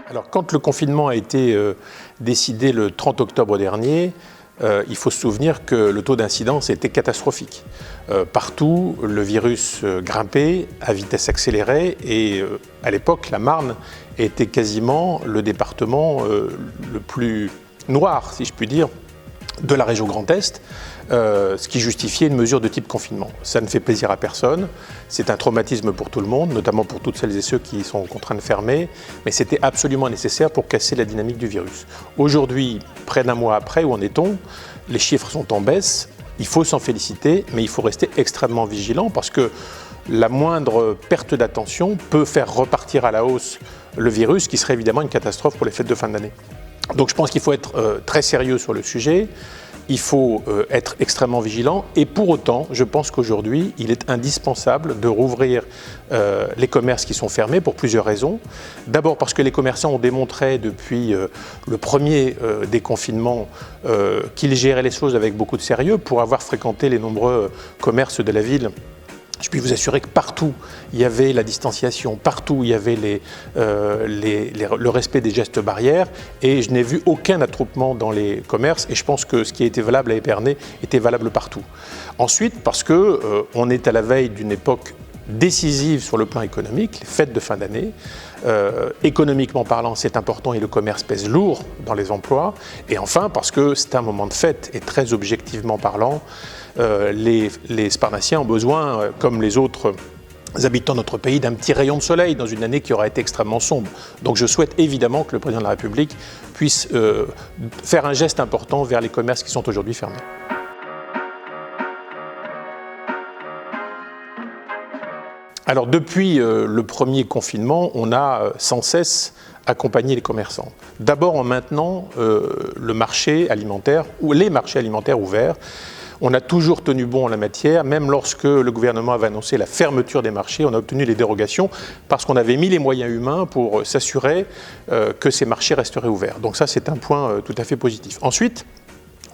Alors, quand le confinement a été décidé le 30 octobre dernier, il faut se souvenir que le taux d'incidence était catastrophique. Partout, le virus grimpait à vitesse accélérée et à l'époque, la Marne était quasiment le département le plus noir, si je puis dire, de la région Grand Est, ce qui justifiait une mesure de type confinement. Ça ne fait plaisir à personne, c'est un traumatisme pour tout le monde, notamment pour toutes celles et ceux qui sont contraints de fermer, mais c'était absolument nécessaire pour casser la dynamique du virus. Aujourd'hui, près d'un mois après, où en est-on? Les chiffres sont en baisse, il faut s'en féliciter, mais il faut rester extrêmement vigilant parce que la moindre perte d'attention peut faire repartir à la hausse le virus, ce qui serait évidemment une catastrophe pour les fêtes de fin d'année. Donc je pense qu'il faut être très sérieux sur le sujet, il faut être extrêmement vigilant et pour autant, je pense qu'aujourd'hui, il est indispensable de rouvrir les commerces qui sont fermés pour plusieurs raisons. D'abord parce que les commerçants ont démontré depuis le premier déconfinement qu'ils géraient les choses avec beaucoup de sérieux pour avoir fréquenté les nombreux commerces de la ville. Je puis vous assurer que partout, il y avait la distanciation, partout, il y avait le respect des gestes barrières et je n'ai vu aucun attroupement dans les commerces et je pense que ce qui a été valable à Épernay était valable partout. Ensuite, parce qu'on est à la veille d'une époque décisive sur le plan économique, les fêtes de fin d'année. Économiquement parlant, c'est important et le commerce pèse lourd dans les emplois. Et enfin, parce que c'est un moment de fête et très objectivement parlant, les Sparnassiens ont besoin, comme les autres habitants de notre pays, d'un petit rayon de soleil dans une année qui aura été extrêmement sombre. Donc je souhaite évidemment que le président de la République puisse faire un geste important vers les commerces qui sont aujourd'hui fermés. Alors depuis le premier confinement, on a sans cesse accompagné les commerçants. D'abord en maintenant le marché alimentaire ou les marchés alimentaires ouverts. On a toujours tenu bon en la matière, même lorsque le gouvernement avait annoncé la fermeture des marchés, on a obtenu les dérogations parce qu'on avait mis les moyens humains pour s'assurer que ces marchés resteraient ouverts. Donc ça, c'est un point tout à fait positif. Ensuite,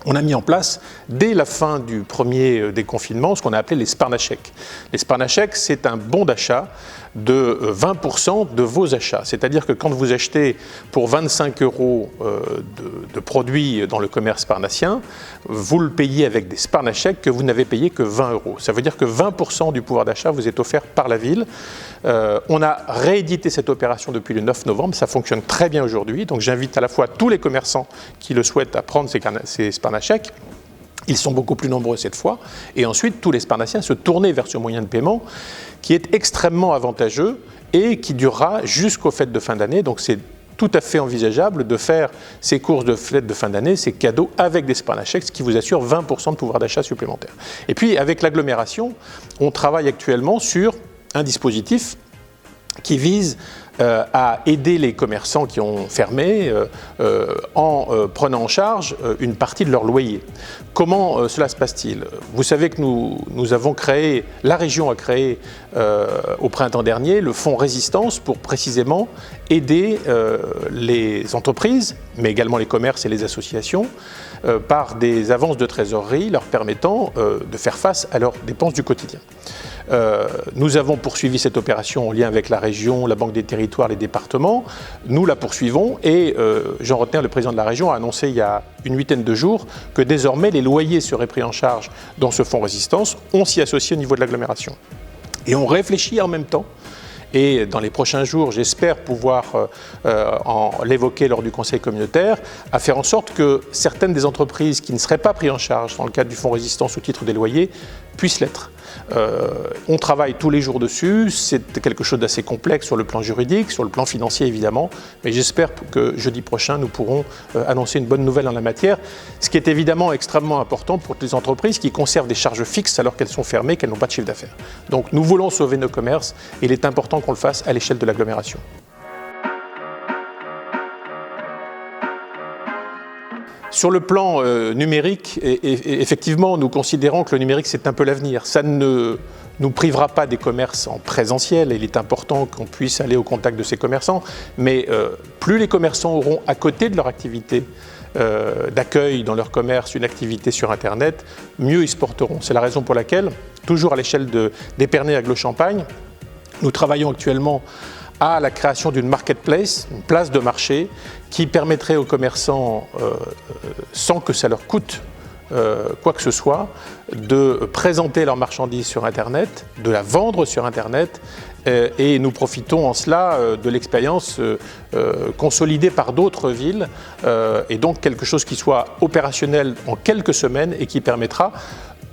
on a mis en place, dès la fin du premier déconfinement, ce qu'on a appelé les Sparnachèques. Les Sparnachèques, c'est un bon d'achat de 20% de vos achats. C'est-à-dire que quand vous achetez pour 25 € de produits dans le commerce sparnassien, vous le payez avec des Sparnachèques que vous n'avez payé que 20 €. Ça veut dire que 20% du pouvoir d'achat vous est offert par la ville. On a réédité cette opération depuis le 9 novembre, ça fonctionne très bien aujourd'hui. Donc j'invite à la fois tous les commerçants qui le souhaitent à prendre ces Sparnachèques. Ils sont beaucoup plus nombreux cette fois. Et ensuite, tous les Sparnassiens se tourner vers ce moyen de paiement qui est extrêmement avantageux et qui durera jusqu'aux fêtes de fin d'année. Donc c'est tout à fait envisageable de faire ces courses de fêtes de fin d'année, ces cadeaux avec des Sparnachèques, ce qui vous assure 20% de pouvoir d'achat supplémentaire. Et puis avec l'agglomération, on travaille actuellement sur un dispositif qui vise à aider les commerçants qui ont fermé en prenant en charge une partie de leur loyer. Comment cela se passe-t-il? Vous savez que nous avons créé, la région a créé au printemps dernier le fonds résistance pour précisément aider les entreprises, mais également les commerces et les associations, par des avances de trésorerie leur permettant de faire face à leurs dépenses du quotidien. Nous avons poursuivi cette opération en lien avec la région, la Banque des Territoires, les départements. Nous la poursuivons et Jean Rotner, le président de la région, a annoncé il y a une huitaine de jours que désormais les loyers seraient pris en charge dans ce fonds résistance. On s'y associe au niveau de l'agglomération. Et on réfléchit en même temps. Et dans les prochains jours, j'espère pouvoir l'évoquer lors du conseil communautaire, à faire en sorte que certaines des entreprises qui ne seraient pas prises en charge dans le cadre du fonds résistance au titre des loyers puissent l'être. On travaille tous les jours dessus, c'est quelque chose d'assez complexe sur le plan juridique, sur le plan financier évidemment, mais j'espère que jeudi prochain nous pourrons annoncer une bonne nouvelle en la matière, ce qui est évidemment extrêmement important pour les entreprises qui conservent des charges fixes alors qu'elles sont fermées, qu'elles n'ont pas de chiffre d'affaires. Donc nous voulons sauver nos commerces et il est important qu'on le fasse à l'échelle de l'agglomération. Sur le plan numérique, effectivement, nous considérons que le numérique, c'est un peu l'avenir. Ça ne nous privera pas des commerces en présentiel. Il est important qu'on puisse aller au contact de ces commerçants. Mais plus les commerçants auront, à côté de leur activité d'accueil dans leur commerce, une activité sur Internet, mieux ils se porteront. C'est la raison pour laquelle, toujours à l'échelle d'Épernay Aglo-Champagne, nous travaillons actuellement à la création d'une marketplace, une place de marché, qui permettrait aux commerçants, sans que ça leur coûte quoi que ce soit, de présenter leurs marchandises sur Internet, de la vendre sur Internet, et nous profitons en cela de l'expérience consolidée par d'autres villes, et donc quelque chose qui soit opérationnel en quelques semaines et qui permettra,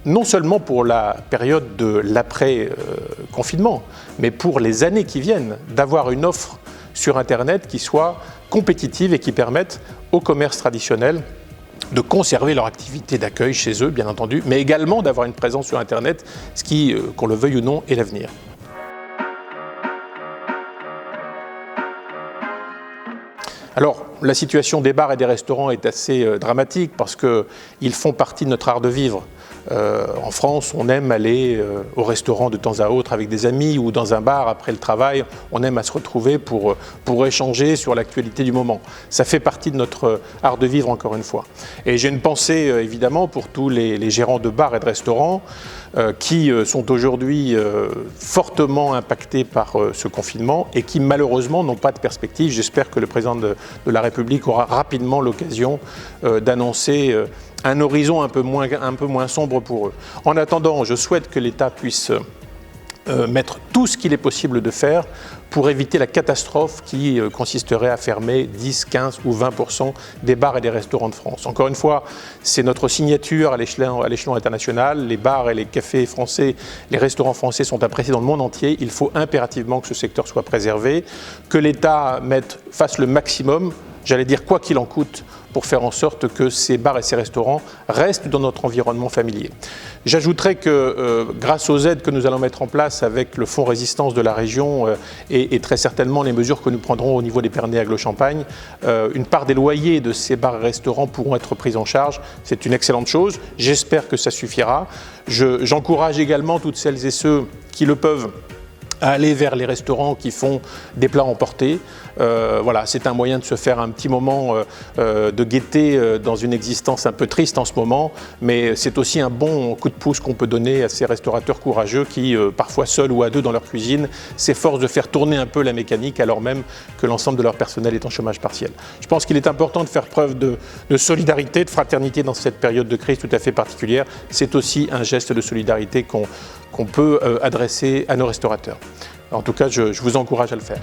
non seulement pour la période de l'après-confinement, mais pour les années qui viennent, d'avoir une offre sur Internet qui soit compétitive et qui permette aux commerces traditionnels de conserver leur activité d'accueil chez eux, bien entendu, mais également d'avoir une présence sur Internet, ce qui, qu'on le veuille ou non, est l'avenir. Alors, la situation des bars et des restaurants est assez dramatique parce qu'ils font partie de notre art de vivre. En France, on aime aller au restaurant de temps à autre avec des amis ou dans un bar après le travail. On aime à se retrouver pour échanger sur l'actualité du moment. Ça fait partie de notre art de vivre, encore une fois. Et j'ai une pensée, évidemment, pour tous les gérants de bars et de restaurants qui sont aujourd'hui fortement impactés par ce confinement et qui, malheureusement, n'ont pas de perspective. J'espère que le président de la République aura rapidement l'occasion d'annoncer un horizon un peu moins sombre pour eux. En attendant, je souhaite que l'État puisse mettre tout ce qu'il est possible de faire pour éviter la catastrophe qui consisterait à fermer 10, 15 ou 20% des bars et des restaurants de France. Encore une fois, c'est notre signature à l'échelon international. Les bars et les cafés français, les restaurants français sont appréciés dans le monde entier. Il faut impérativement que ce secteur soit préservé, que l'État fasse le maximum, j'allais dire quoi qu'il en coûte, pour faire en sorte que ces bars et ces restaurants restent dans notre environnement familier. J'ajouterai que grâce aux aides que nous allons mettre en place avec le fonds résistance de la région et très certainement les mesures que nous prendrons au niveau des Pyrénées-Aglo-Champagne, une part des loyers de ces bars et restaurants pourront être pris en charge. C'est une excellente chose. J'espère que ça suffira. J'encourage également toutes celles et ceux qui le peuvent à aller vers les restaurants qui font des plats emportés. Voilà, c'est un moyen de se faire un petit moment de gaieté dans une existence un peu triste en ce moment, mais c'est aussi un bon coup de pouce qu'on peut donner à ces restaurateurs courageux qui, parfois seuls ou à deux dans leur cuisine, s'efforcent de faire tourner un peu la mécanique alors même que l'ensemble de leur personnel est en chômage partiel. Je pense qu'il est important de faire preuve de solidarité, de fraternité dans cette période de crise tout à fait particulière. C'est aussi un geste de solidarité qu'on peut adresser à nos restaurateurs. En tout cas, je vous encourage à le faire.